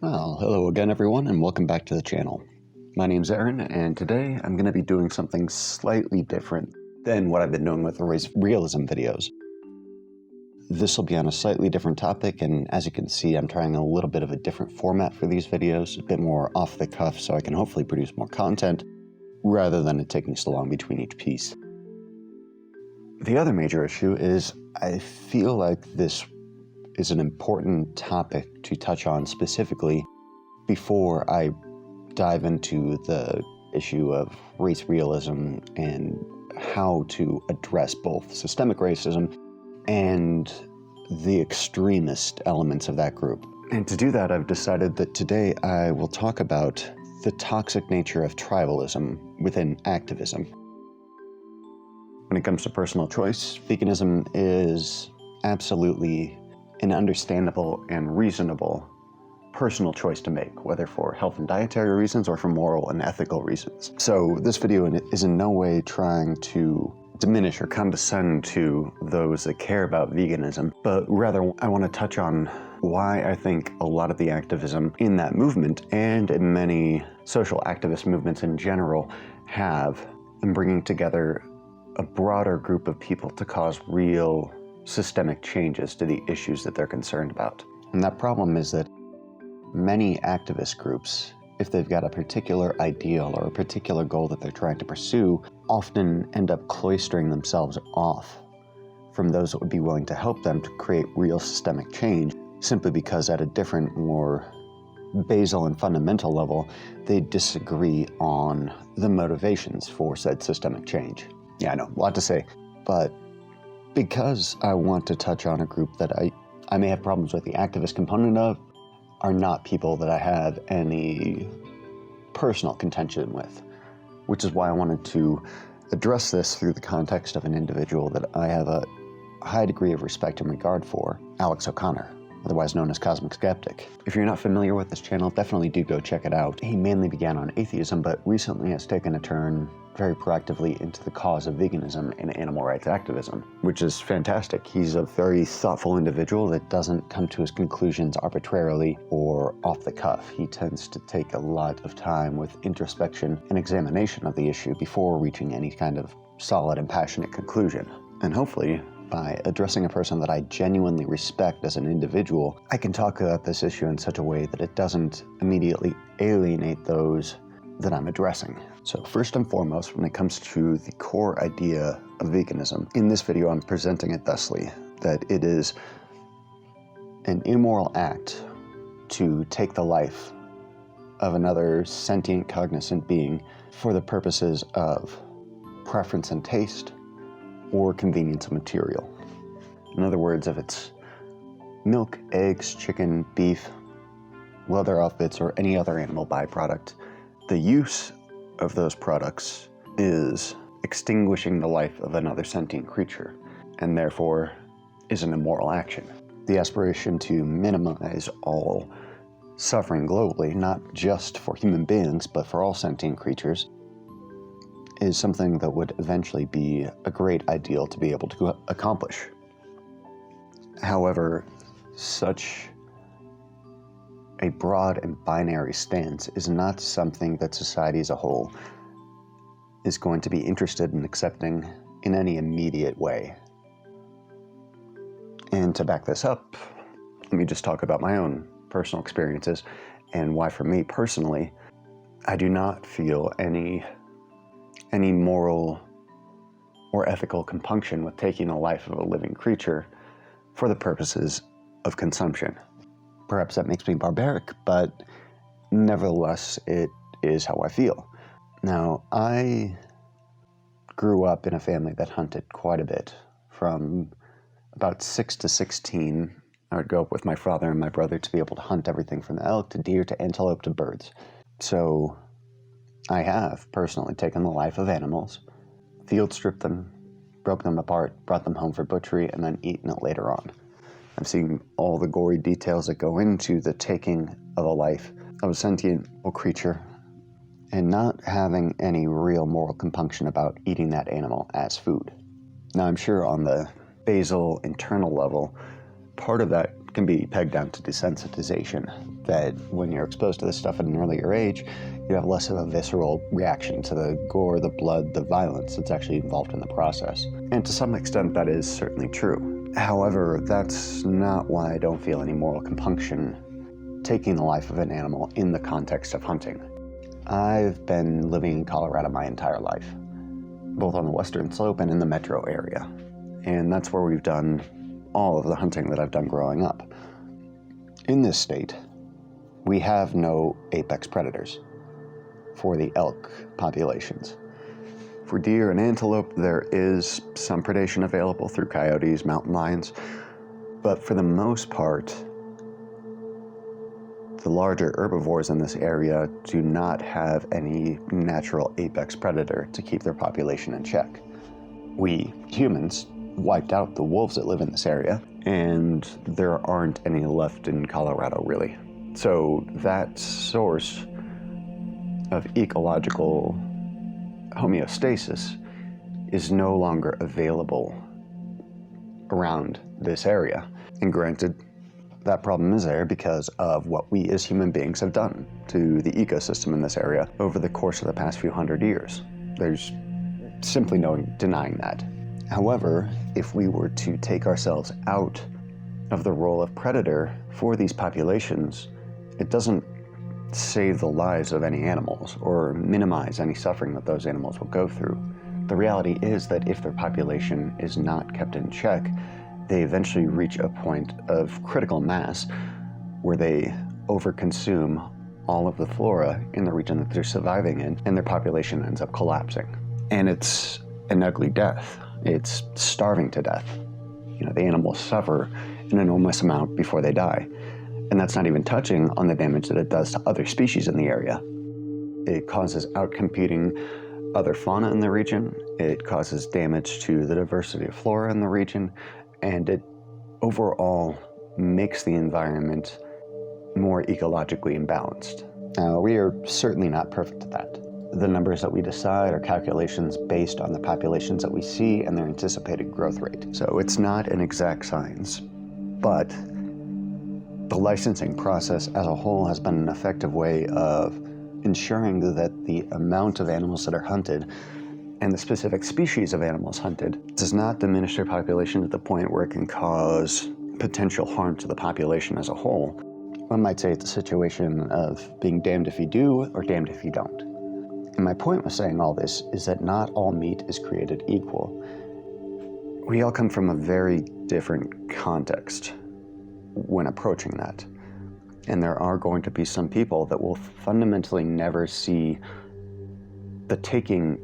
Well, hello again everyone and welcome back to the channel. My name's Aaron and today I'm going to be doing something slightly different than what I've been doing with the realism videos. This will be on a slightly different topic, and as you can see I'm trying a little bit of a different format for these videos, a bit more off the cuff so I can hopefully produce more content rather than it taking so long between each piece. The other major issue is I feel like this is an important topic to touch on specifically before I dive into the issue of race realism and how to address both systemic racism and the extremist elements of that group. And to do that, I've decided that today I will talk about the toxic nature of tribalism within activism. When it comes to personal choice, veganism is absolutely an understandable and reasonable personal choice to make, whether for health and dietary reasons or for moral and ethical reasons. So this video is in no way trying to diminish or condescend to those that care about veganism, but rather I want to touch on why I think a lot of the activism in that movement and in many social activist movements in general have in bringing together a broader group of people to cause real systemic changes to the issues that they're concerned about. And that problem is that many activist groups, if they've got a particular ideal or a particular goal that they're trying to pursue, often end up cloistering themselves off from those that would be willing to help them to create real systemic change, simply because at a different, more basal and fundamental level, they disagree on the motivations for said systemic change. Yeah, I know, a lot to say, but because I want to touch on a group that I may have problems with the activist component of, are not people that I have any personal contention with, which is why I wanted to address this through the context of an individual that I have a high degree of respect and regard for, Alex O'Connor, otherwise known as Cosmic Skeptic. If you're not familiar with this channel, definitely do go check it out. He mainly began on atheism, but recently has taken a turn very proactively into the cause of veganism and animal rights activism, which is fantastic. He's a very thoughtful individual that doesn't come to his conclusions arbitrarily or off the cuff. He tends to take a lot of time with introspection and examination of the issue before reaching any kind of solid and passionate conclusion. And hopefully, by addressing a person that I genuinely respect as an individual, I can talk about this issue in such a way that it doesn't immediately alienate those that I'm addressing. So first and foremost, when it comes to the core idea of veganism, in this video I'm presenting it thusly, that it is an immoral act to take the life of another sentient, cognizant being for the purposes of preference and taste or convenience of material. In other words, if it's milk, eggs, chicken, beef, leather outfits, or any other animal byproduct, the use of those products is extinguishing the life of another sentient creature, and therefore is an immoral action. The aspiration to minimize all suffering globally, not just for human beings, but for all sentient creatures, is something that would eventually be a great ideal to be able to accomplish. However, such a broad and binary stance is not something that society as a whole is going to be interested in accepting in any immediate way. And to back this up, let me just talk about my own personal experiences and why, for me personally, I do not feel any moral or ethical compunction with taking the life of a living creature for the purposes of consumption. Perhaps that makes me barbaric, but nevertheless, it is how I feel. Now, I grew up in a family that hunted quite a bit. From about 6 to 16, I would go up with my father and my brother to be able to hunt everything from elk to deer to antelope to birds. So I have personally taken the life of animals, field stripped them, broke them apart, brought them home for butchery, and then eaten it later on. I've seen all the gory details that go into the taking of a life of a sentient creature and not having any real moral compunction about eating that animal as food. Now, I'm sure on the basal internal level, part of that can be pegged down to desensitization, that when you're exposed to this stuff at an earlier age, you have less of a visceral reaction to the gore, the blood, the violence that's actually involved in the process. And to some extent, that is certainly true. However, that's not why I don't feel any moral compunction taking the life of an animal in the context of hunting. I've been living in Colorado my entire life, both on the western slope and in the metro area. And that's where we've done all of the hunting that I've done growing up. In this state, we have no apex predators for the elk populations. For deer and antelope, there is some predation available through coyotes, mountain lions, but for the most part, the larger herbivores in this area do not have any natural apex predator to keep their population in check. We humans wiped out the wolves that live in this area, and there aren't any left in Colorado, really. So that source of ecological homeostasis is no longer available around this area. And granted, that problem is there because of what we as human beings have done to the ecosystem in this area over the course of the past few hundred years. There's simply no denying that. However, if we were to take ourselves out of the role of predator for these populations, it doesn't save the lives of any animals or minimize any suffering that those animals will go through. The reality is that if their population is not kept in check, they eventually reach a point of critical mass where they overconsume all of the flora in the region that they're surviving in, and their population ends up collapsing. And it's an ugly death. It's starving to death. The animals suffer an enormous amount before they die. And that's not even touching on the damage that it does to other species in the area. It causes outcompeting other fauna in the region. It causes damage to the diversity of flora in the region. And it overall makes the environment more ecologically imbalanced. Now, we are certainly not perfect at that. The numbers that we decide are calculations based on the populations that we see and their anticipated growth rate. So it's not an exact science, but the licensing process as a whole has been an effective way of ensuring that the amount of animals that are hunted and the specific species of animals hunted does not diminish their population to the point where it can cause potential harm to the population as a whole. One might say it's a situation of being damned if you do or damned if you don't. And my point with saying all this is that not all meat is created equal. We all come from a very different context when approaching that. And there are going to be some people that will fundamentally never see the taking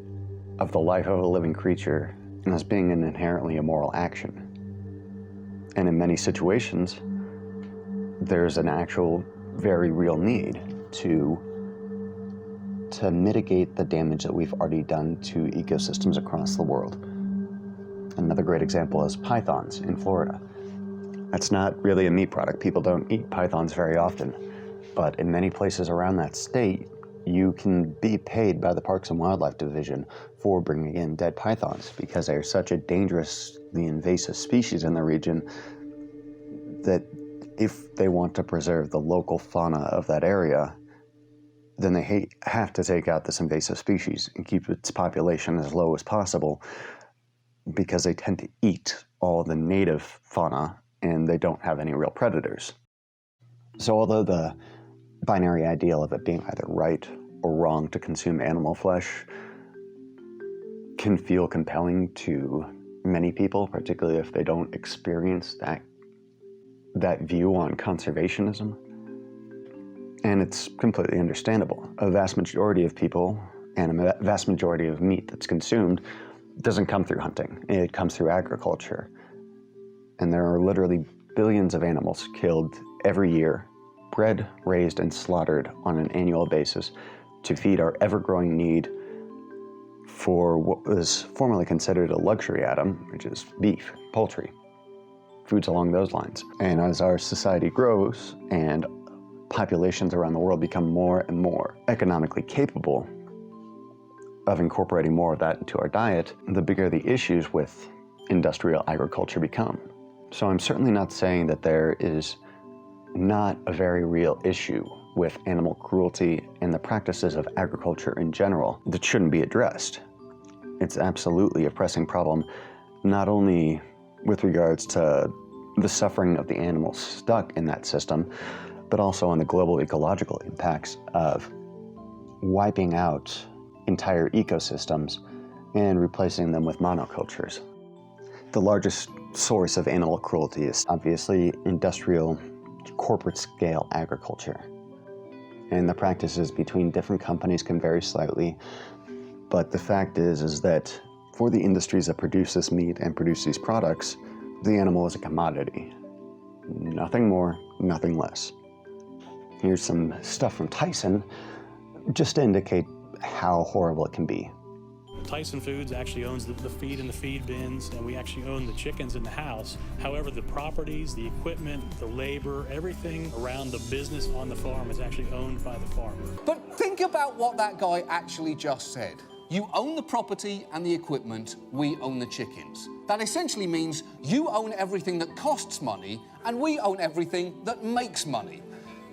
of the life of a living creature as being an inherently immoral action. And in many situations, there's an actual, very real need to mitigate the damage that we've already done to ecosystems across the world. Another great example is pythons in Florida. That's not really a meat product. People don't eat pythons very often. But in many places around that state, you can be paid by the Parks and Wildlife Division for bringing in dead pythons because they're such a dangerously invasive species in the region that if they want to preserve the local fauna of that area, then they have to take out this invasive species and keep its population as low as possible because they tend to eat all the native fauna and they don't have any real predators. So although the binary ideal of it being either right or wrong to consume animal flesh can feel compelling to many people, particularly if they don't experience that view on conservationism. And it's completely understandable. A vast majority of people and a vast majority of meat that's consumed doesn't come through hunting. It comes through agriculture. And there are literally billions of animals killed every year, bred, raised, and slaughtered on an annual basis to feed our ever-growing need for what was formerly considered a luxury item, which is beef, poultry, foods along those lines. And as our society grows and populations around the world become more and more economically capable of incorporating more of that into our diet, the bigger the issues with industrial agriculture become. So I'm certainly not saying that there is not a very real issue with animal cruelty and the practices of agriculture in general that shouldn't be addressed. It's absolutely a pressing problem, not only with regards to the suffering of the animals stuck in that system, but also on the global ecological impacts of wiping out entire ecosystems and replacing them with monocultures. The largest source of animal cruelty is obviously industrial, corporate-scale agriculture. And the practices between different companies can vary slightly, but the fact is that for the industries that produce this meat and produce these products, the animal is a commodity. Nothing more, nothing less. Here's some stuff from Tyson, just to indicate how horrible it can be. Tyson Foods actually owns the feed in the feed bins, and we actually own the chickens in the house. However, the properties, the equipment, the labor, everything around the business on the farm is actually owned by the farmer. But think about what that guy actually just said. You own the property and the equipment, we own the chickens. That essentially means you own everything that costs money, and we own everything that makes money.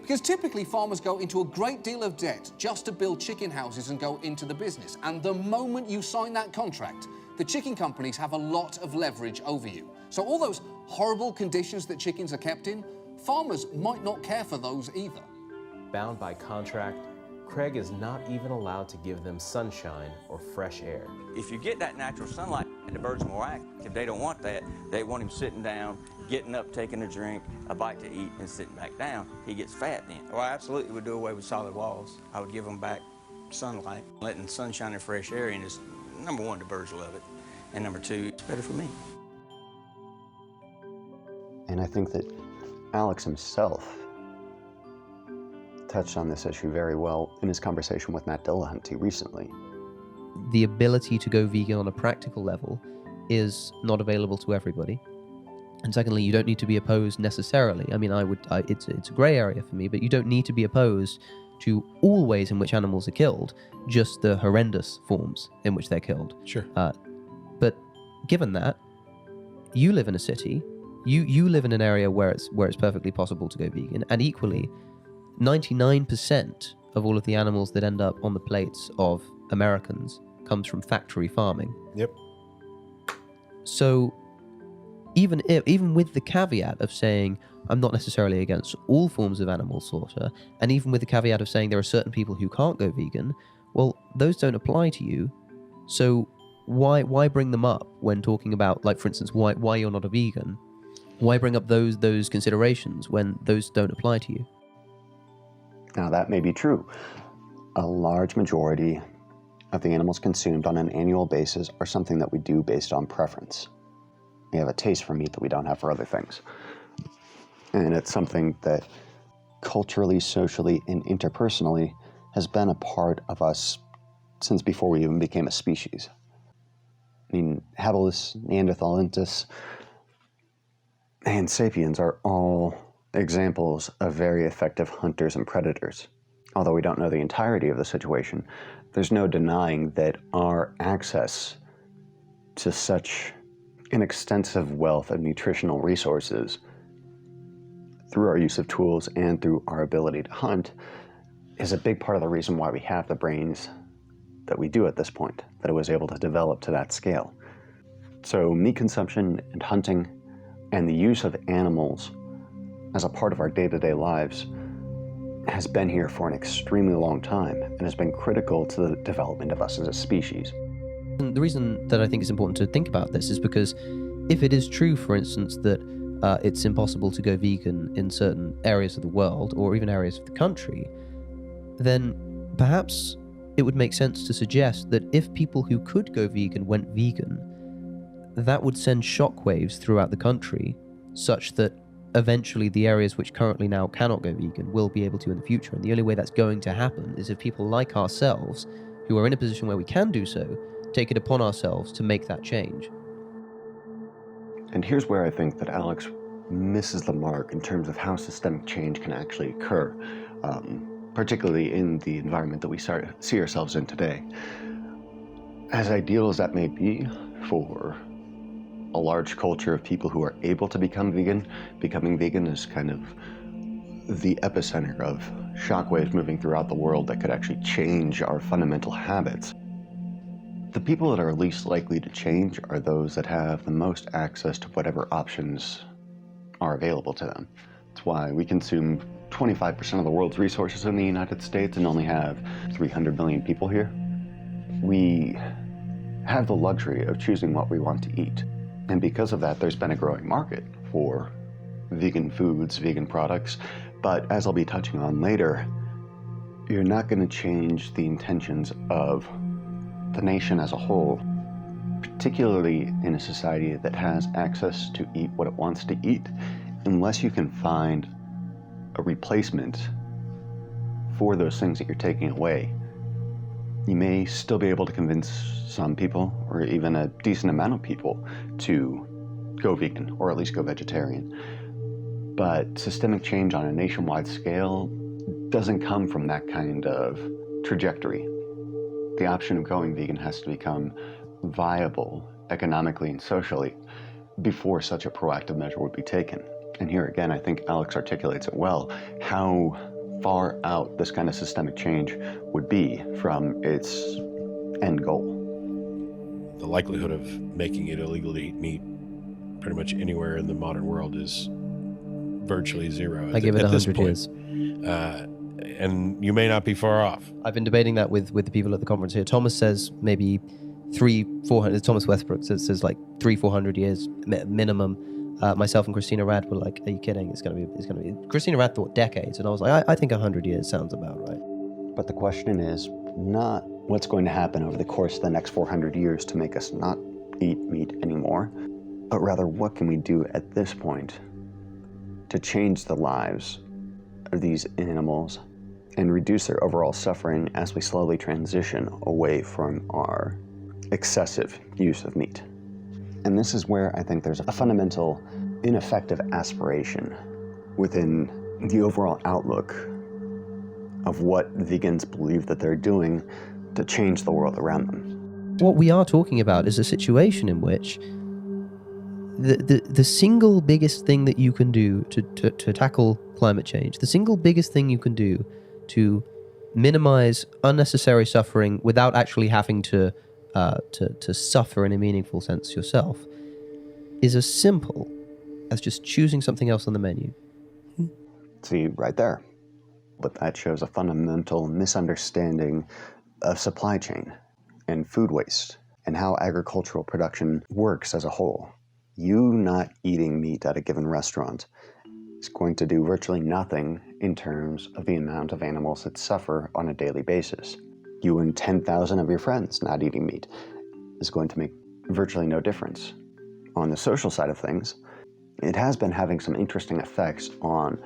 Because typically farmers go into a great deal of debt just to build chicken houses and go into the business. And the moment you sign that contract, the chicken companies have a lot of leverage over you. So all those horrible conditions that chickens are kept in, farmers might not care for those either. Bound by contract, Craig is not even allowed to give them sunshine or fresh air. If you get that natural sunlight, the bird's more active. If they don't want that, they want him sitting down, getting up, taking a drink, a bite to eat, and sitting back down. He gets fat then. Well, I absolutely would do away with solid walls. I would give them back sunlight. Letting sunshine and fresh air in is, number one, the birds love it. And number two, it's better for me. And I think that Alex himself touched on this issue very well in his conversation with Matt Dillahunty recently. The ability to go vegan on a practical level is not available to everybody. And secondly, you don't need to be opposed necessarily. I mean, it's a gray area for me, but you don't need to be opposed to all ways in which animals are killed, just the horrendous forms in which they're killed. Sure. But given that, you live in a city, you live in an area where it's perfectly possible to go vegan, and equally, 99% of all of the animals that end up on the plates of Americans comes from factory farming. Yep. So even with the caveat of saying I'm not necessarily against all forms of animal slaughter, and even with the caveat of saying there are certain people who can't go vegan, well, those don't apply to you. So why bring them up when talking about, like, for instance, why you're not a vegan? Why bring up those considerations when those don't apply to you? Now, that may be true. A large majority of the animals consumed on an annual basis are something that we do based on preference. We have a taste for meat that we don't have for other things. And it's something that culturally, socially, and interpersonally has been a part of us since before we even became a species. I mean, habilis, Neanderthalensis, and sapiens are all examples of very effective hunters and predators. Although we don't know the entirety of the situation, there's no denying that our access to such an extensive wealth of nutritional resources through our use of tools and through our ability to hunt is a big part of the reason why we have the brains that we do at this point, that it was able to develop to that scale. So meat consumption and hunting and the use of animals as a part of our day-to-day lives has been here for an extremely long time and has been critical to the development of us as a species. And the reason that I think it's important to think about this is because if it is true, for instance, that it's impossible to go vegan in certain areas of the world or even areas of the country, then perhaps it would make sense to suggest that if people who could go vegan went vegan, that would send shockwaves throughout the country such that eventually the areas which currently now cannot go vegan will be able to in the future. And the only way that's going to happen is if people like ourselves, who are in a position where we can do so, take it upon ourselves to make that change. And here's where I think that Alex misses the mark in terms of how systemic change can actually occur, particularly in the environment that we see ourselves in today. As ideal as that may be for a large culture of people who are able to become vegan. Becoming vegan is kind of the epicenter of shockwaves moving throughout the world that could actually change our fundamental habits. The people that are least likely to change are those that have the most access to whatever options are available to them. That's why we consume 25% of the world's resources in the United States and only have 300 million people here. We have the luxury of choosing what we want to eat. And because of that, there's been a growing market for vegan foods, vegan products. But as I'll be touching on later, you're not going to change the intentions of the nation as a whole, particularly in a society that has access to eat what it wants to eat, unless you can find a replacement for those things that you're taking away. You may still be able to convince some people, or even a decent amount of people, to go vegan, or at least go vegetarian. But systemic change on a nationwide scale doesn't come from that kind of trajectory. The option of going vegan has to become viable economically and socially before such a proactive measure would be taken. And here again, I think Alex articulates it well, how far out this kind of systemic change would be from its end goal. The likelihood of making it illegal to eat meat pretty much anywhere in the modern world is virtually zero. I give it 100 years. And you may not be far off. I've been debating that with the people at the conference here. Thomas says maybe 300-400. Thomas Westbrook says like 300-400 years minimum. Myself and Christina Rad were like, "Are you kidding? It's gonna be." Christina Rad thought decades, and I was like, "I think 100 years sounds about right." But the question is not what's going to happen over the course of the next 400 years to make us not eat meat anymore, but rather what can we do at this point to change the lives of these animals and reduce their overall suffering as we slowly transition away from our excessive use of meat. And this is where I think there's a fundamental ineffective aspiration within the overall outlook of what vegans believe that they're doing to change the world around them. What we are talking about is a situation in which the single biggest thing that you can do to tackle climate change, the single biggest thing you can do to minimize unnecessary suffering without actually having to suffer in a meaningful sense yourself, is as simple as just choosing something else on the menu. See, right there. But that shows a fundamental misunderstanding of supply chain and food waste and how agricultural production works as a whole. You not eating meat at a given restaurant is going to do virtually nothing in terms of the amount of animals that suffer on a daily basis. You and 10,000 of your friends not eating meat is going to make virtually no difference. On the social side of things, it has been having some interesting effects on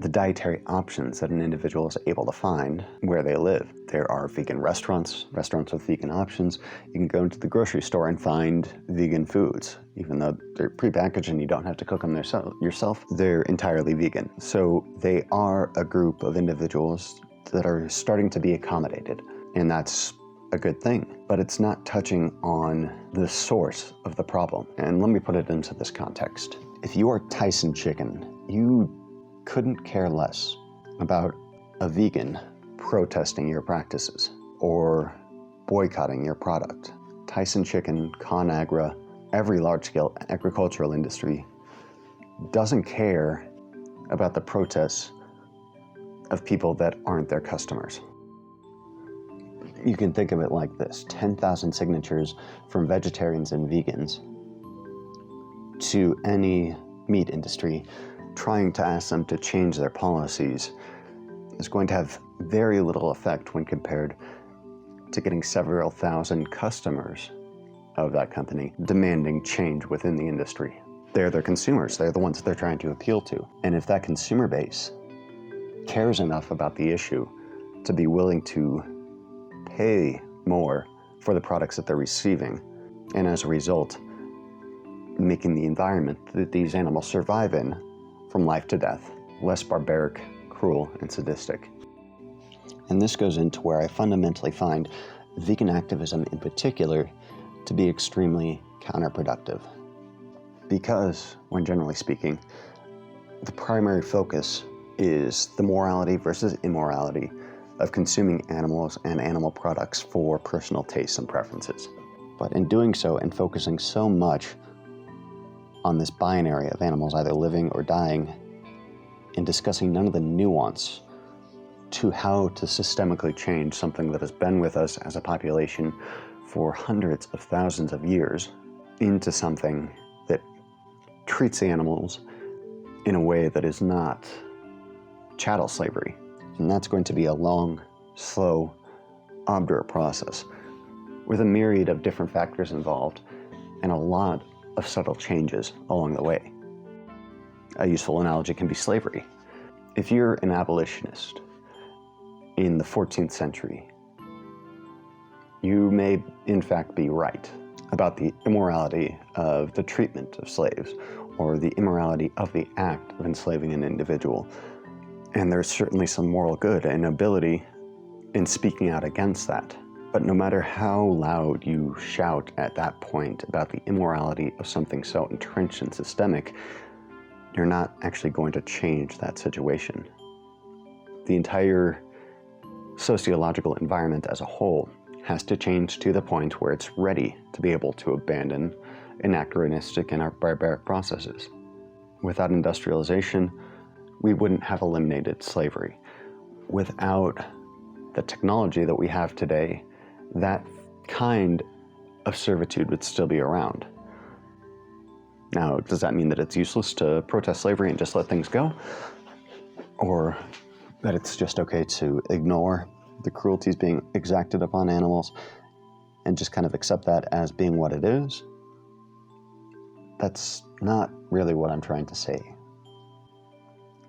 the dietary options that an individual is able to find where they live. There are vegan restaurants with vegan options. You can go into the grocery store and find vegan foods. Even though they're prepackaged and you don't have to cook them yourself, they're entirely vegan. So they are a group of individuals that are starting to be accommodated. And that's a good thing, but it's not touching on the source of the problem. And let me put it into this context. If you are Tyson Chicken, you couldn't care less about a vegan protesting your practices or boycotting your product. Tyson Chicken, ConAgra, every large-scale agricultural industry doesn't care about the protests of people that aren't their customers. You can think of it like this: 10,000 signatures from vegetarians and vegans to any meat industry trying to ask them to change their policies is going to have very little effect when compared to getting several thousand customers of that company demanding change within the industry. They're their consumers. They're the ones that they're trying to appeal to. And if that consumer base cares enough about the issue to be willing to pay more for the products that they're receiving, and as a result, making the environment that these animals survive in from life to death less barbaric, cruel, and sadistic. And this goes into where I fundamentally find vegan activism in particular to be extremely counterproductive. because, when generally speaking, the primary focus is the morality versus immorality of consuming animals and animal products for personal tastes and preferences. But in doing so and focusing so much on this binary of animals either living or dying, and discussing none of the nuance to how to systemically change something that has been with us as a population for hundreds of thousands of years into something that treats the animals in a way that is not chattel slavery. And that's going to be a long, slow, obdurate process with a myriad of different factors involved and a lot of subtle changes along the way. A useful analogy can be slavery. If you're an abolitionist in the 14th century, you may in fact be right about the immorality of the treatment of slaves or the immorality of the act of enslaving an individual. And there's certainly some moral good and ability in speaking out against that. But no matter how loud you shout at that point about the immorality of something so entrenched and systemic, you're not actually going to change that situation. The entire sociological environment as a whole has to change to the point where it's ready to be able to abandon anachronistic and barbaric processes. Without industrialization, we wouldn't have eliminated slavery. Without the technology that we have today, that kind of servitude would still be around. Now, does that mean that it's useless to protest slavery and just let things go? Or that it's just okay to ignore the cruelties being exacted upon animals and just kind of accept that as being what it is? That's not really what I'm trying to say.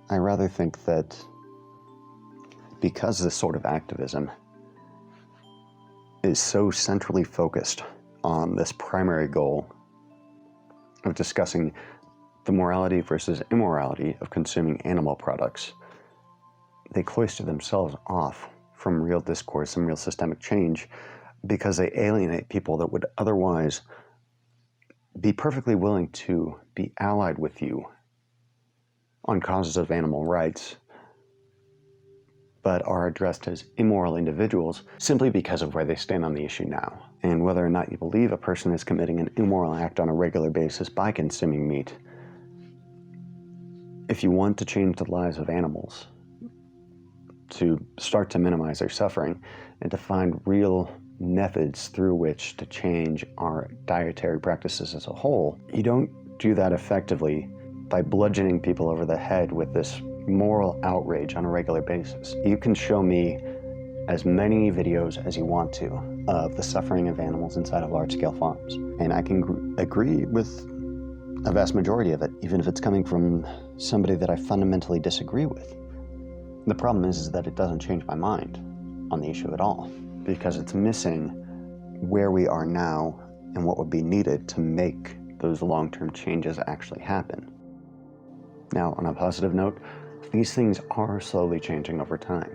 I rather think that because this sort of activism is so centrally focused on this primary goal of discussing the morality versus immorality of consuming animal products, they cloister themselves off from real discourse and real systemic change because they alienate people that would otherwise be perfectly willing to be allied with you on causes of animal rights, but are addressed as immoral individuals simply because of where they stand on the issue now. And whether or not you believe a person is committing an immoral act on a regular basis by consuming meat, if you want to change the lives of animals, to start to minimize their suffering, and to find real methods through which to change our dietary practices as a whole, you don't do that effectively by bludgeoning people over the head with this moral outrage on a regular basis. You can show me as many videos as you want to of the suffering of animals inside of large-scale farms, and I can agree with a vast majority of it, even if it's coming from somebody that I fundamentally disagree with. The problem is that it doesn't change my mind on the issue at all, because it's missing where we are now and what would be needed to make those long-term changes actually happen. Now, on a positive note, these things are slowly changing over time.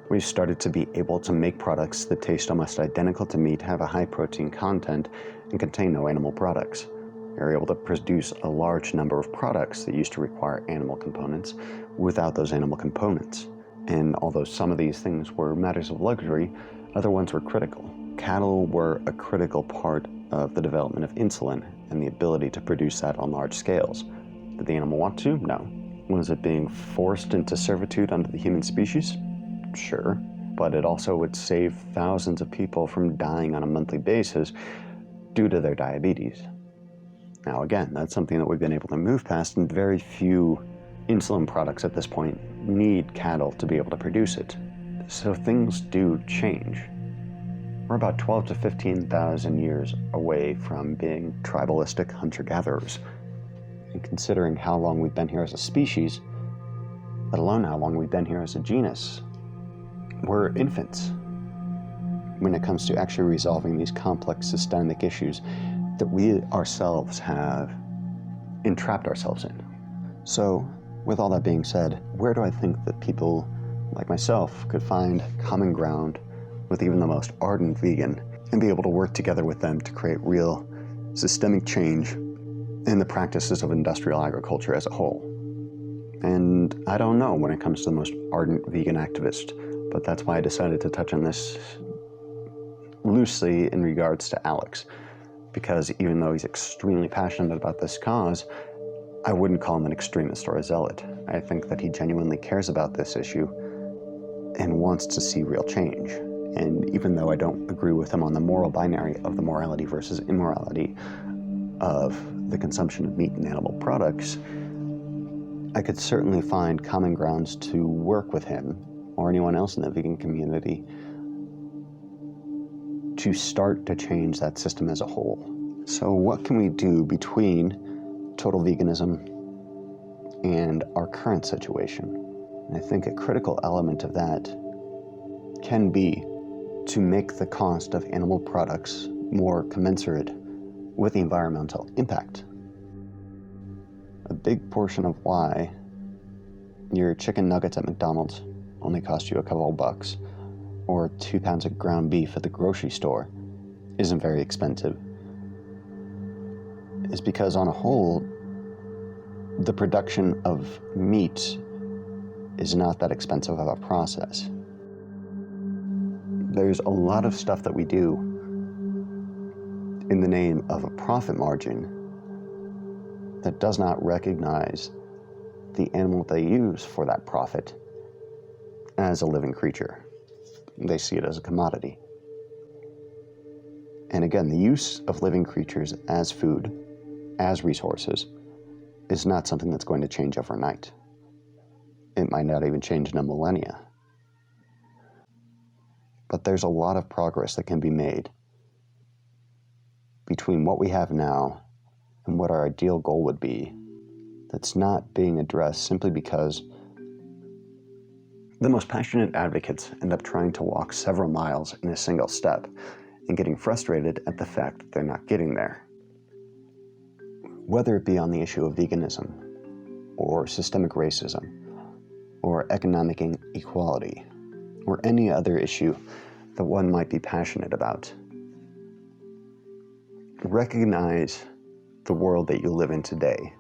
We've started to be able to make products that taste almost identical to meat, have a high protein content, and contain no animal products. We're able to produce a large number of products that used to require animal components without those animal components. And although some of these things were matters of luxury, other ones were critical. Cattle were a critical part of the development of insulin and the ability to produce that on large scales. Did the animal want to? No. Was it being forced into servitude under the human species? Sure. But it also would save thousands of people from dying on a monthly basis due to their diabetes. Now again, that's something that we've been able to move past, and very few insulin products at this point need cattle to be able to produce it. So things do change. We're about 12 to 15,000 years away from being tribalistic hunter-gatherers. And considering how long we've been here as a species, let alone how long we've been here as a genus, we're infants when it comes to actually resolving these complex systemic issues that we ourselves have entrapped ourselves in. So, with all that being said, where do I think that people like myself could find common ground with even the most ardent vegan and be able to work together with them to create real systemic change and the practices of industrial agriculture as a whole. And I don't know when it comes to the most ardent vegan activist, but that's why I decided to touch on this loosely in regards to Alex, because even though he's extremely passionate about this cause, I wouldn't call him an extremist or a zealot. I think that he genuinely cares about this issue and wants to see real change. And even though I don't agree with him on the moral binary of the morality versus immorality of the consumption of meat and animal products, I could certainly find common grounds to work with him or anyone else in the vegan community to start to change that system as a whole. So what can we do between total veganism and our current situation? And I think a critical element of that can be to make the cost of animal products more commensurate with the environmental impact. A big portion of why your chicken nuggets at McDonald's only cost you a couple of bucks, or 2 pounds of ground beef at the grocery store isn't very expensive, is because on a whole, the production of meat is not that expensive of a process. There's a lot of stuff that we do in the name of a profit margin that does not recognize the animal they use for that profit as a living creature. They see it as a commodity. And again, the use of living creatures as food, as resources, is not something that's going to change overnight. It might not even change in a millennia. But there's a lot of progress that can be made between what we have now and what our ideal goal would be that's not being addressed simply because the most passionate advocates end up trying to walk several miles in a single step and getting frustrated at the fact that they're not getting there. Whether it be on the issue of veganism, or systemic racism, or economic inequality, or any other issue that one might be passionate about. Recognize the world that you live in today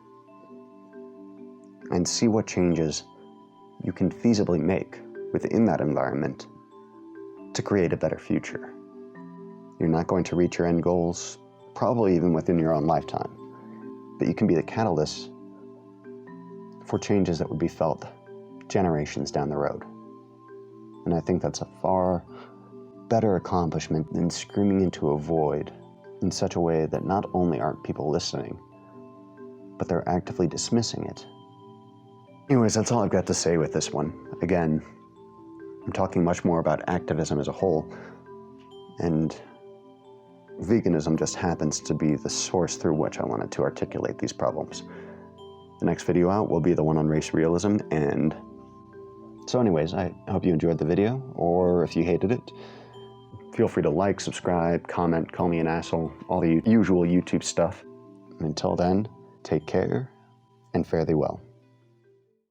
and see what changes you can feasibly make within that environment to create a better future. You're not going to reach your end goals, probably even within your own lifetime, but you can be the catalyst for changes that would be felt generations down the road. And I think that's a far better accomplishment than screaming into a void in such a way that not only aren't people listening, but they're actively dismissing it. Anyways, that's all I've got to say with this one. Again, I'm talking much more about activism as a whole, and veganism just happens to be the source through which I wanted to articulate these problems. The next video out will be the one on race realism, and so anyways, I hope you enjoyed the video, or if you hated it, feel free to like, subscribe, comment, call me an asshole, all the usual YouTube stuff. And until then, take care and fare thee well.